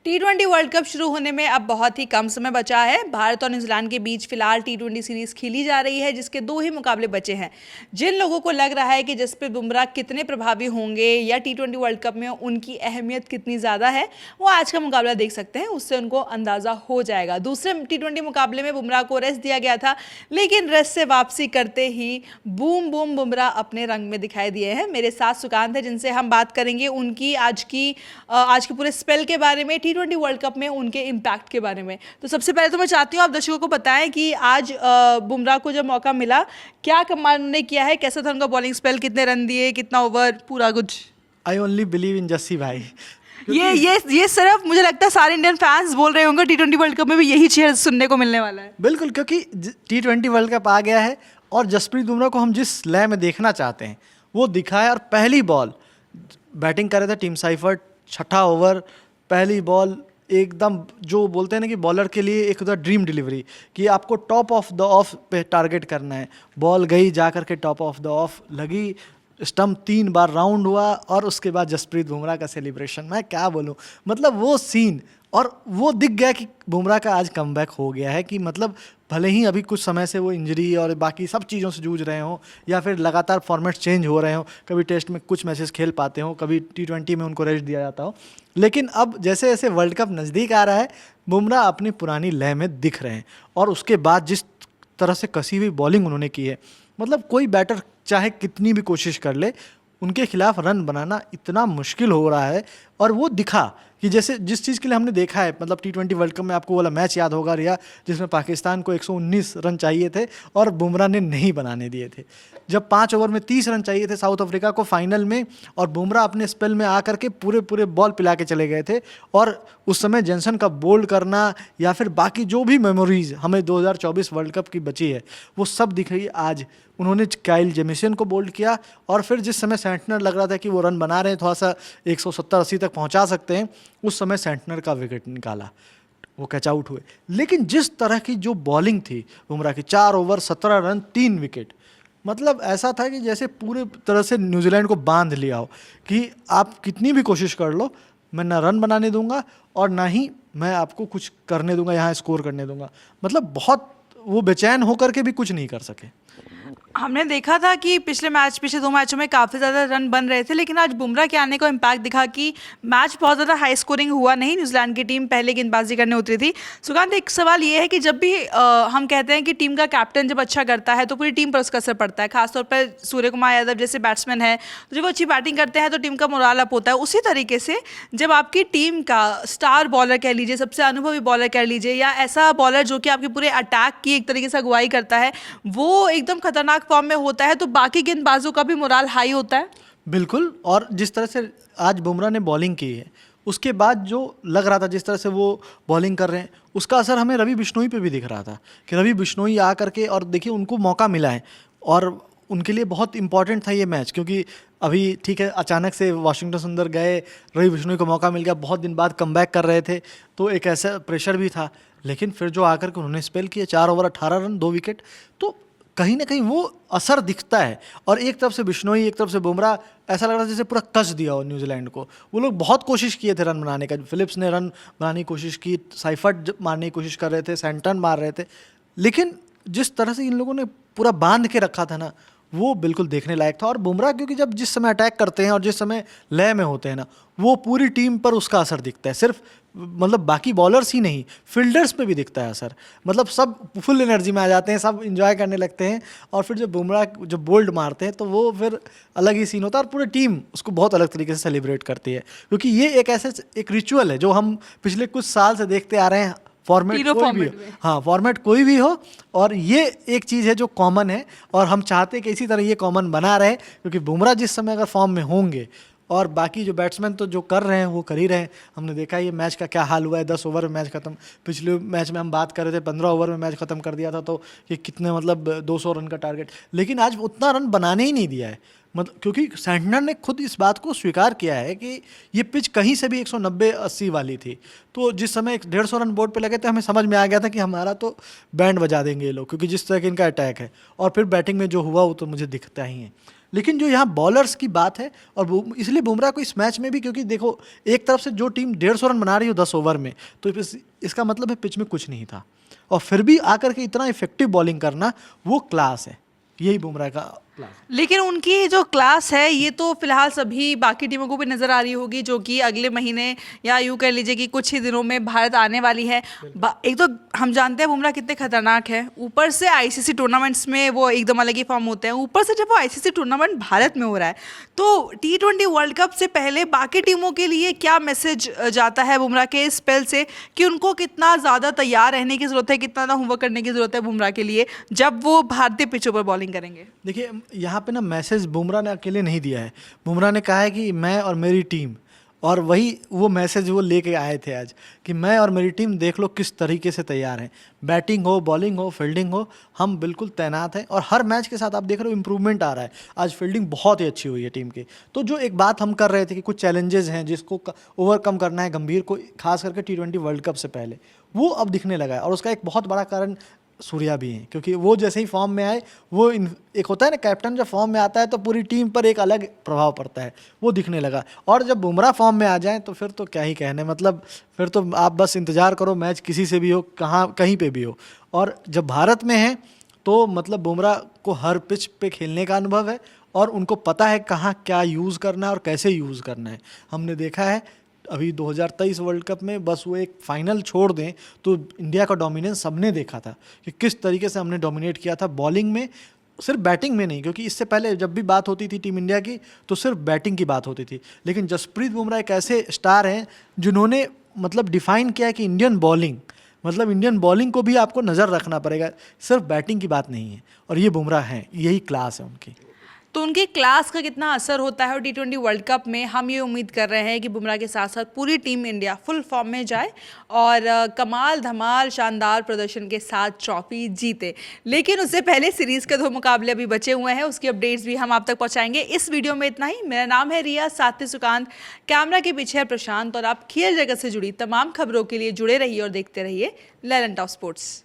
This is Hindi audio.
टी20 वर्ल्ड कप शुरू होने में अब बहुत ही कम समय बचा है। भारत और न्यूजीलैंड के बीच फिलहाल टी20 सीरीज खेली जा रही है, जिसके 2 ही मुकाबले बचे हैं। जिन लोगों को लग रहा है कि जसप्रीत बुमराह कितने प्रभावी होंगे या टी20 वर्ल्ड कप में उनकी अहमियत कितनी ज़्यादा है, वो आज का मुकाबला देख सकते हैं, उससे उनको अंदाज़ा हो जाएगा। दूसरे टी20 मुकाबले में बुमराह को रेस्ट दिया गया था, लेकिन रेस्ट से वापसी करते ही बूम बूम बुमराह अपने रंग में दिखाई दिए हैं। मेरे साथ सुकांत है, जिनसे हम बात करेंगे उनकी आज के पूरे स्पेल के बारे में, टी20 वर्ल्ड कप में उनके इम्पैक्ट के बारे में। तो सबसे पहले तो मैं चाहती हूँ आप दर्शकों को बताएं कि आज बुमराह को जब मौका मिला, क्या कमाल उन्होंने किया है, कैसा था उनका बॉलिंग स्पेल, कितने रन दिए, कितना ओवर, पूरा कुछ। I only believe in Jassi भाई। ये सिर्फ मुझे लगता है सारे इंडियन फैंस बोल रहे होंगे, टी20 वर्ल्ड कप में भी यही चीज सुनने को मिलने वाला है। बिल्कुल, क्योंकि टी20 वर्ल्ड कप आ गया है और जसप्रीत बुमराह को हम जिस लय में देखना चाहते हैं वो दिखा है। और पहली बॉल बैटिंग कर रहे थे टीम साइफर्ट, छठा ओवर, पहली बॉल एकदम जो बोलते हैं ना कि बॉलर के लिए एक होता है ड्रीम डिलीवरी, कि आपको टॉप ऑफ द ऑफ पे टारगेट करना है। बॉल गई जा करके टॉप ऑफ द ऑफ लगी, स्टंप 3 बार राउंड हुआ और उसके बाद जसप्रीत बुमराह का सेलिब्रेशन, मैं क्या बोलूं, मतलब वो सीन। और वो दिख गया कि बुमराह का आज कमबैक हो गया है, कि मतलब भले ही अभी कुछ समय से वो इंजरी और बाकी सब चीज़ों से जूझ रहे हों या फिर लगातार फॉर्मेट चेंज हो रहे हों, कभी टेस्ट में कुछ मैचेस खेल पाते हों, कभी टी20 में उनको रेस्ट दिया जाता हो, लेकिन अब जैसे जैसे वर्ल्ड कप नज़दीक आ रहा है बुमराह अपनी पुरानी लय में दिख रहे हैं। और उसके बाद जिस तरह से कसी हुई बॉलिंग उन्होंने की है, मतलब कोई बैटर चाहे कितनी भी कोशिश कर ले, उनके खिलाफ रन बनाना इतना मुश्किल हो रहा है। और वो दिखा कि जैसे जिस चीज़ के लिए हमने देखा है, मतलब टी20 वर्ल्ड कप में आपको वाला मैच याद होगा रिया, जिसमें पाकिस्तान को 119 रन चाहिए थे और बुमराह ने नहीं बनाने दिए थे। जब 5 ओवर में 30 रन चाहिए थे साउथ अफ्रीका को फाइनल में, और बुमराह अपने स्पेल में आकर के पूरे बॉल पिला के चले गए थे। और उस समय जेनसन का बोल्ड करना या फिर बाकी जो भी मेमोरीज हमें 2024 वर्ल्ड कप की बची है, वो सब दिख रही है आज। उन्होंने काइल जेमिसन को बोल्ड किया और फिर जिस समय सेंटनर लग रहा था कि वो रन बना रहे हैं, थोड़ा सा 170-80 तक पहुंचा सकते हैं, उस समय सेंटनर का विकेट निकाला, वो कैच आउट हुए। लेकिन जिस तरह की जो बॉलिंग थी बुमराह की, 4 ओवर 17 रन 3 विकेट, मतलब ऐसा था कि जैसे पूरे तरह से न्यूजीलैंड को बांध लिया हो कि आप कितनी भी कोशिश कर लो, मैं ना रन बनाने दूंगा और ना ही मैं आपको कुछ करने दूंगा, यहाँ स्कोर करने दूंगा। मतलब बहुत वो बेचैन होकर के भी कुछ नहीं कर सके। हमने देखा था कि पिछले 2 मैचों में काफ़ी ज़्यादा रन बन रहे थे, लेकिन आज बुमराह के आने का इम्पैक्ट दिखा कि मैच बहुत ज़्यादा हाई स्कोरिंग हुआ नहीं। न्यूजीलैंड की टीम पहले गेंदबाजी करने उतरी थी। सुकांत, एक सवाल ये है कि जब भी हम कहते हैं कि टीम का कैप्टन जब अच्छा करता है तो पूरी टीम पर उसका असर पड़ता है, खासतौर पर सूर्य कुमार यादव जैसे बैट्समैन है, तो जब वो अच्छी बैटिंग करते हैं तो टीम का मोराल अप होता है। उसी तरीके से जब आपकी टीम का स्टार बॉलर कह लीजिए, सबसे अनुभवी बॉलर कह लीजिए, या ऐसा बॉलर जो कि आपके पूरे अटैक की एक तरीके से अगुवाई करता है, वो एकदम खतरनाक फॉर्म में होता है, तो बाकी गेंदबाजों का भी मोराल हाई होता है। बिल्कुल। और जिस तरह से आज बुमराह ने बॉलिंग की है, उसके बाद जो लग रहा था जिस तरह से वो बॉलिंग कर रहे हैं, उसका असर हमें रवि बिश्नोई पे भी दिख रहा था कि रवि बिश्नोई आ करके, और देखिए उनको मौका मिला है और उनके लिए बहुत इंपॉर्टेंट था ये मैच, क्योंकि अभी ठीक है अचानक से वाशिंगटन सुंदर गए, रवि बिश्नोई को मौका मिल गया, बहुत दिन बाद कमबैक कर रहे थे, तो एक ऐसा प्रेशर भी था। लेकिन फिर जो आकर के उन्होंने स्पेल किया, 4 ओवर 18 रन 2 विकेट, तो कहीं ना कहीं वो असर दिखता है। और एक तरफ से बिश्नोई, एक तरफ से बुमराह, ऐसा लग रहा था जैसे पूरा कस दिया हो न्यूजीलैंड को। वो लोग बहुत कोशिश किए थे रन बनाने का, फिलिप्स ने रन बनाने की कोशिश की, साइफर्ट मारने की कोशिश कर रहे थे, सेंटन मार रहे थे, लेकिन जिस तरह से इन लोगों ने पूरा बांध के रखा था ना, वो बिल्कुल देखने लायक था। और बुमराह क्योंकि जब जिस समय अटैक करते हैं और जिस समय लय में होते हैं ना, वो पूरी टीम पर उसका असर दिखता है। सिर्फ मतलब बाकी बॉलर्स ही नहीं, फील्डर्स पे भी दिखता है असर। मतलब सब फुल एनर्जी में आ जाते हैं, सब इंजॉय करने लगते हैं, और फिर जब बुमराह जब बोल्ड मारते हैं तो वो फिर अलग ही सीन होता है और पूरी टीम उसको बहुत अलग तरीके से सेलिब्रेट करती है। क्योंकि ये एक ऐसे एक रिचुअल है जो हम पिछले कुछ साल से देखते आ रहे हैं, फॉर्मेट कोई भी हो, हाँ फॉर्मेट कोई भी हो, और ये एक चीज़ है जो कॉमन है और हम चाहते हैं कि इसी तरह ये कॉमन बना रहे। क्योंकि बुमराह जिस समय अगर फॉर्म में होंगे, और बाकी जो बैट्समैन तो जो कर रहे हैं वो कर ही रहे हैं। हमने देखा ये मैच का क्या हाल हुआ है, 10 ओवर में मैच खत्म। पिछले मैच में हम बात कर रहे थे 15 ओवर में मैच खत्म कर दिया था, तो ये कितने मतलब 200 रन का टारगेट, लेकिन आज उतना रन बनाने ही नहीं दिया है। मतलब क्योंकि सेंटनर ने खुद इस बात को स्वीकार किया है कि ये पिच कहीं से भी 190-80 वाली थी, तो जिस समय 150 रन बोर्ड पे लगे थे हमें समझ में आ गया था कि हमारा तो बैंड बजा देंगे ये लोग, क्योंकि जिस तरह के इनका अटैक है। और फिर बैटिंग में जो हुआ वो तो मुझे दिखता ही है। लेकिन जो यहाँ बॉलर्स की बात है, और इसलिए बुमराह को इस मैच में भी, क्योंकि देखो एक तरफ से जो टीम 150 रन बना रही हो 10 ओवर में, तो इसका मतलब है पिच में कुछ नहीं था, और फिर भी आकर के इतना इफेक्टिव बॉलिंग करना वो क्लास है, यही बुमराह का क्लास है। लेकिन उनकी जो क्लास है ये तो फिलहाल सभी बाकी टीमों को भी नजर आ रही होगी, जो कि अगले महीने या यूं कह लीजिए कि कुछ ही दिनों में भारत आने वाली है। एक तो हम जानते हैं बुमराह कितने खतरनाक है, ऊपर से आईसीसी टूर्नामेंट्स में वो एकदम अलग ही फॉर्म होते हैं, ऊपर से जब वो आईसीसी टूर्नामेंट भारत में हो रहा है, तो T20 वर्ल्ड कप से पहले बाकी टीमों के लिए क्या मैसेज जाता है बुमराह के इस स्पेल से, कि उनको कितना ज़्यादा तैयार रहने की ज़रूरत है, कितना ज़्यादा होमवर्क करने की ज़रूरत है बुमराह के लिए जब वो भारतीय पिचों पर बॉलिंग करेंगे? देखिए यहाँ पे ना मैसेज बुमराह ने अकेले नहीं दिया है, बुमराह ने कहा है कि मैं और मेरी टीम, और वही वो मैसेज वो लेके आए थे आज, कि मैं और मेरी टीम देख लो किस तरीके से तैयार हैं, बैटिंग हो, बॉलिंग हो, फील्डिंग हो, हम बिल्कुल तैनात हैं, और हर मैच के साथ आप देख रहे हो इम्प्रूवमेंट आ रहा है। आज फील्डिंग बहुत ही अच्छी हुई है टीम की। तो जो एक बात हम कर रहे थे कि कुछ चैलेंजेस हैं जिसको ओवरकम करना है गंभीर को, खास करके T20 वर्ल्ड कप से पहले, वो अब दिखने लगा है, और उसका एक बहुत बड़ा कारण सूर्या भी हैं, क्योंकि वो जैसे ही फॉर्म में आए, वो एक होता है ना कैप्टन जब फॉर्म में आता है तो पूरी टीम पर एक अलग प्रभाव पड़ता है, वो दिखने लगा। और जब बुमराह फॉर्म में आ जाए तो फिर तो क्या ही कहने, मतलब फिर तो आप बस इंतज़ार करो, मैच किसी से भी हो, कहीं पे भी हो। और जब भारत में है तो मतलब बुमराह को हर पिच पे खेलने का अनुभव है, और उनको पता है कहाँ क्या यूज़ करना है और कैसे यूज़ करना है। हमने देखा है अभी 2023 वर्ल्ड कप में, बस वो एक फाइनल छोड़ दें तो इंडिया का डोमिनेंस सबने देखा था कि किस तरीके से हमने डोमिनेट किया था बॉलिंग में, सिर्फ बैटिंग में नहीं, क्योंकि इससे पहले जब भी बात होती थी टीम इंडिया की तो सिर्फ बैटिंग की बात होती थी। लेकिन जसप्रीत बुमराह एक ऐसे स्टार हैं जिन्होंने मतलब डिफाइन किया कि इंडियन बॉलिंग को भी आपको नज़र रखना पड़ेगा, सिर्फ बैटिंग की बात नहीं है, और ये बुमराह हैं, यही क्लास है उनकी। तो उनकी क्लास का कितना असर होता है और T20 वर्ल्ड कप में हम ये उम्मीद कर रहे हैं कि बुमराह के साथ साथ पूरी टीम इंडिया फुल फॉर्म में जाए और कमाल धमाल शानदार प्रदर्शन के साथ ट्रॉफी जीते। लेकिन उससे पहले सीरीज़ के 2 मुकाबले अभी बचे हुए हैं, उसकी अपडेट्स भी हम आप तक पहुंचाएंगे। इस वीडियो में इतना ही। मेरा नाम है रिया, साथी सुकांत, कैमरा के पीछे है प्रशांत, और आप खेल जगत से जुड़ी तमाम खबरों के लिए जुड़े रहिए और देखते रहिए लैलेंट ऑफ स्पोर्ट्स।